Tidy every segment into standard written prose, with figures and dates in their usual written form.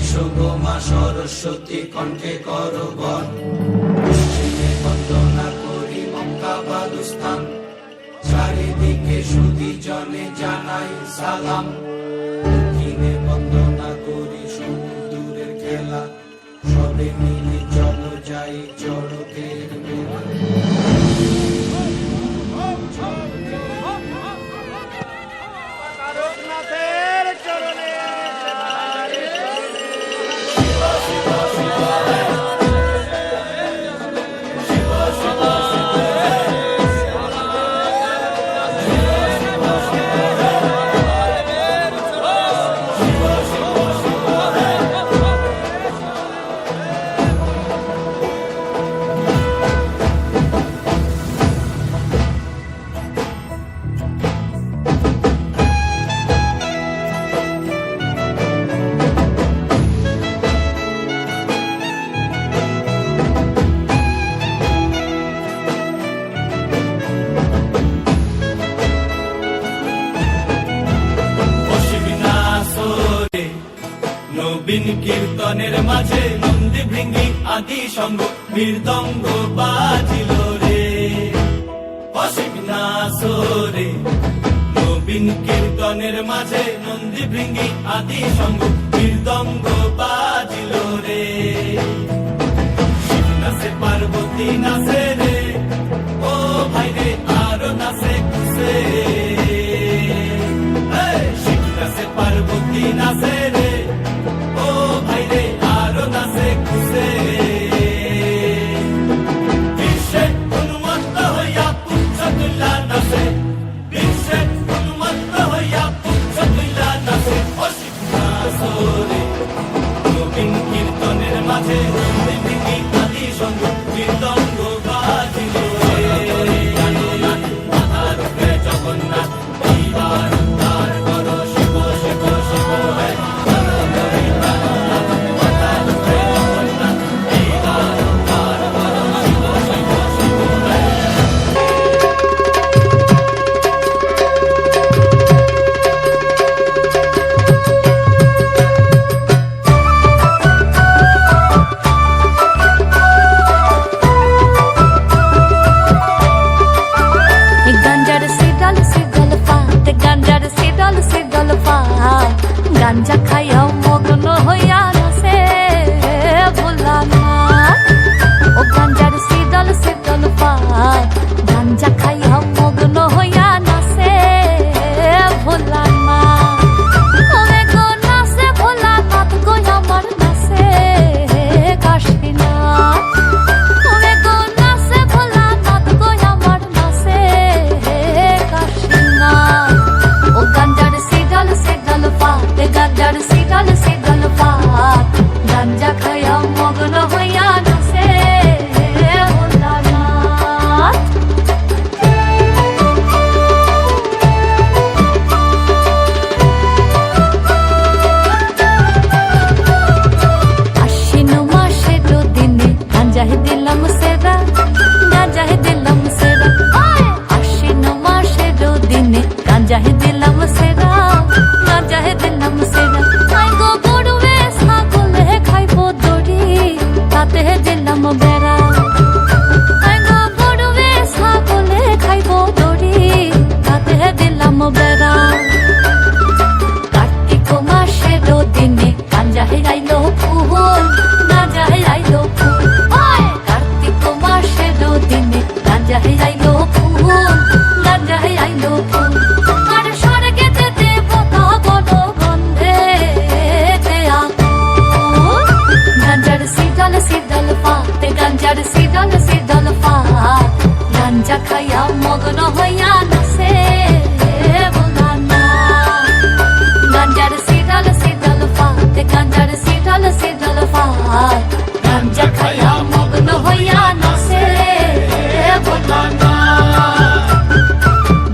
এসো গো মা সরস্বতী কণ্ঠে করো বর, পশ্চিমে বন্দনা করি মমতাবাদুস্থান, চারিদিকে সুধী জনে জানাই সালাম। দক্ষিণে বন্দনা করি সমুদ্রের খেলা, সবে মিলে চলো যাই চড়কের মেলা। নবীন কীর্তনের মাঝে নন্দী ভৃঙ্গি আদি সঙ্গ মৃদঙ্গ বাজিল রে, অসিক নাসরে। নবীন কীর্তনের মাঝে নন্দী ভৃঙ্গি আদি সঙ্গ মৃদঙ্গ বাজিল রে। শিব নাচে পার্বতী নাচে রে, ও ভাই রে আরো নাচে কুসে। শিব নাচে পার্বতী নাচে রে, ও ভাই রে আরো নাচে কুসে। বিশ্বে উন্মত্ত হইয়া পুচ্ছ তুল্লা নাচে, বিশ্বে উন্মত্ত হইয়া পুচ্ছ তুল্লা নাচে, অসিক নাচরে। নবীন কীর্তনের মাঝে নন্দী ভৃঙ্গি আদি সঙ্গ মৃদঙ্গ বাজিল রে। মাথার উপরে জগন্নাথ, এইবার উদ্ধার করো শিব শিব শিব হে। গাঞ্জা খাইয়া মগ্ন হইয়া নাচে ভোলানাথ, ও গাঞ্জার শীতল শীতল পাত। গাঞ্জা খাইয়া মগ্ন হইয়া নাচে ভোলানাথ, ওরে গো নাচে ভোলানাথ গো আমার নাচে কাশীনাথ। ওরে গো নাচে ভোলানাথ গো আমার নাচে কাশীনাথ, ও গাঞ্জার শীতল শীতল পাত। গাঞ্জার শীতল শীতল পাত, গাঞ্জা খাইয়া মগ্ন হইয়া নাচে ভোলানাথ। আশ্বিন মাসের দিনে গাঞ্জায় দিলাম সেরা, গাঞ্জায় দিলাম সেরা। আশ্বিন মাসের দিনে গাঞ্জায় দিলাম সেরা, গাঞ্জায় দিলাম সেরা। আই গো গরুয়ে ছাগলে খাইব দড়ি, তাতে দিলাম বেড়া। আই গো গরুয়ে ছাগলে খাইব দড়ি, তাতে দিলাম বেড়া। কার্তিক মাসের দিনে গাঞ্জায় আইলো ফুল, গাঞ্জায় আইলো ফুল। কার্তিক মাসের দিনে গাঞ্জায় আইলো ফুল, গাঞ্জায় আইলো ফুল। আর স্বর্গেতে দেবতা গণ গন্ধে আগুন। গাঞ্জার শীতল শীতল পাত, গাঞ্জার শীতল শীতল পাত। গাঞ্জা খাইয়া মগ্ন হইয়া নাচে ভোলানাথ। গাঞ্জার শীতল শীতল পাত, গাঞ্জার শীতল শীতল পাত। গাঞ্জা খাইয়া মগ্ন হইয়া নাচে ভোলানাথ।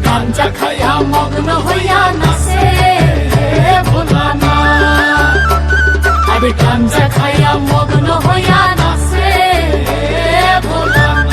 গাঞ্জা খাইয়া মগ্ন হইয়া নাচে ভোলানাথ। আরে গাঞ্জা খাইয়া মগ্ন হইয়া নাচে ভোলানাথ।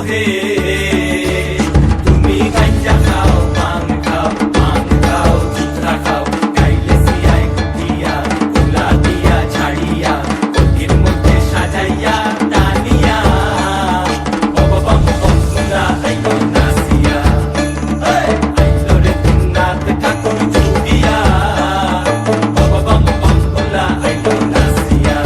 হে তুমি গাঞ্জা খাও ভাং খাও জুতরা খাও গাইলে সিয়াই দিয়া ফুলা দিয়া ছাড়িয়া কঠির মধ্যে সাজাইয়া টানিয়া বাবা বাম বাম ফুলা আইলো নাসিয়া আইলো রে নাত ঠাকুর জুড়িয়া বাবা বাম বাম ফুলা আইলো নাসিয়া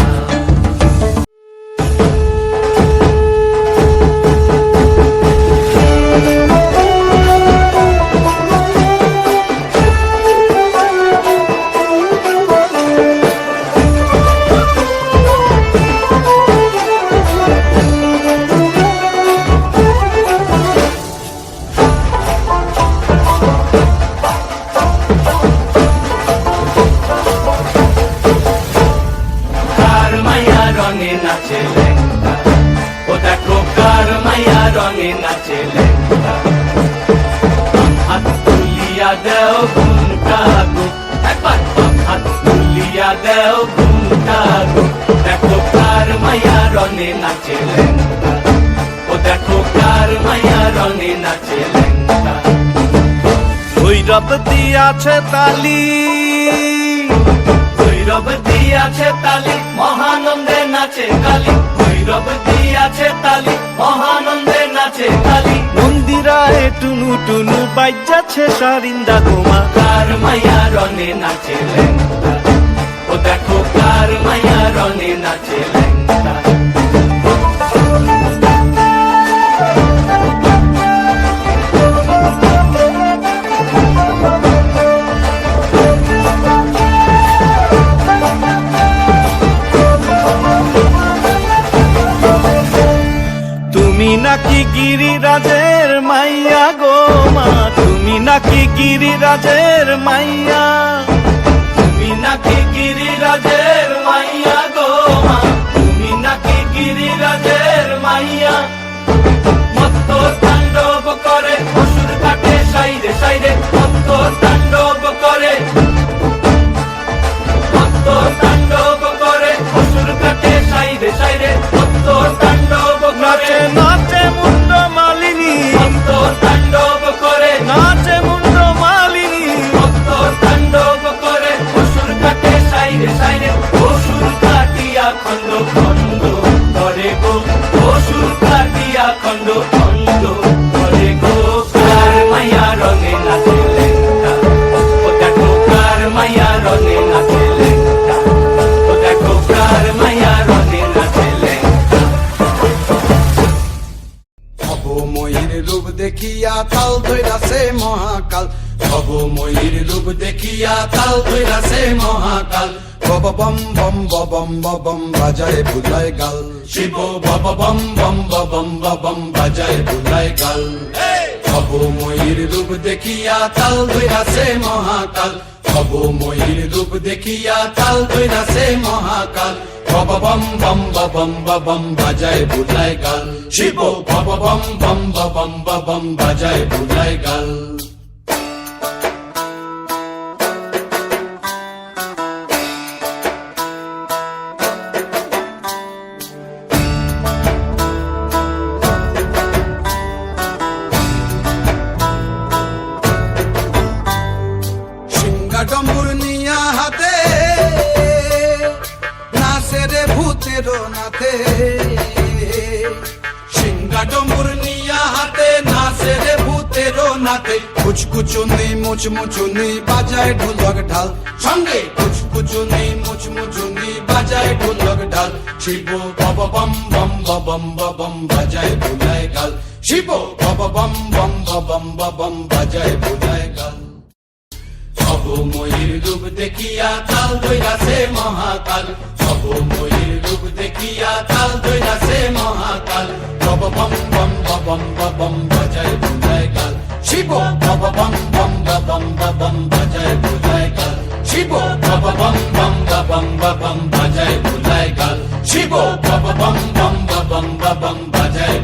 কার মায়া রঙে নাচে লেঙ্গা ও দেখো কার মায়া রঙে নাচে লেঙ্গা হাত তুলিয়া দেও ঘুমটা গো একবার হাত তুলিয়া দেও ঘুমটা গো দেখো কার মায়া রঙে নাচে লেঙ্গা ও দেখো কার মায়া রঙে নাচে লেঙ্গা ভৈরব দিয়াছে তালি ভৈরব দিয়াছে তালি মহানন্দে নাচে কালী ভৈরব দিয়াছে তালি মহানন্দে নাচে কালী মন্দিরায় টুনু টুনু বাজ্যাছে সারিন্দা গোমা কার মায়া রনে নাচে লেঙ্গা ও দেখো কার মায়া রনে নাচে লেঙ্গা তুমি নাকি গিরিরাজের মাইয়া গো মা তুমি নাকি গিরিরাজের মাইয়া তুমি নাকি গিরিরাজের মাইয়া গো মা তুমি নাকি গিরিরাজের মাইয়া মত্ত তাণ্ডব করে অসুর কাটে সাইরে সাইরে মত্ত তাণ্ডব করে মত্ত তাণ্ডব করে অসুর কাটে সাইরে সাইরে মত্ত তাণ্ডব করে নাচে নাচে মুন্ড মালিনী মত্ত তাণ্ডব করে নাচে মুন্ড মালিনী মত্ত তাণ্ডব করে অসুর কাটে সাইরে সাইরে অসুর কাটিয়া খন্ড খন্ড করে গো অসুর কাটিয়া খন্ড খন্ড করে গো কার মায়া রঙে নাচে লেঙ্গা ও দেখো কার মায়া রঙে নাচে লেঙ্গা ও দেখো কার মায়া রঙে নাচে লেঙ্গা অবময়ীর রূপ দেখিয়া তাল ধৈরাছে মহাকাল অবময়ীর রূপ দেখিয়া তাল ধৈরাছে মহাকাল বব বম বম বম বম বাজায় বুলায় গাল শিব বব বম বম বম বাজায় বুলায় গাল অবময়ীর রূপ দেখিয়া তাল ধৈরাছে মহাকাল অবময়ীর রূপ দেখিয়া তাল ধৈরাছে মহাকাল বব বম বম বাজায় বুলায় গাল শিব বব বম বম বাজায় বুলায় গাল সিংহা ডম্বুর নিয়া হাতে নাচে রে ভূতের নাথে সিংহা ডম্বুর নিয়া হাতে নাচে রে ভূতের নাথে কুচকুচুনি মুচমুচুনি বাজায় ঢোলক ঢাল সঙ্গে কুচকুচুনি মুচমুচুনি বাজায় ঢোলক ঢাল শিব বব বম বম বাজায় বুলায় গাল শিব বব বম বম বাজায় বুলায় গাল অবময়ীর রূপ দেখিয়া তাল ধৈরাছে মহাকাল অবময়ীর রূপ দেখিয়া তাল ধৈরাছে মহাকাল বব বম বম বাজায় বুলায় গাল শিব বব বম বম বাজায় বুলায় গাল শিব বব বম বম বাজায় বুলায় গাল শিব বব বম বম বাজায়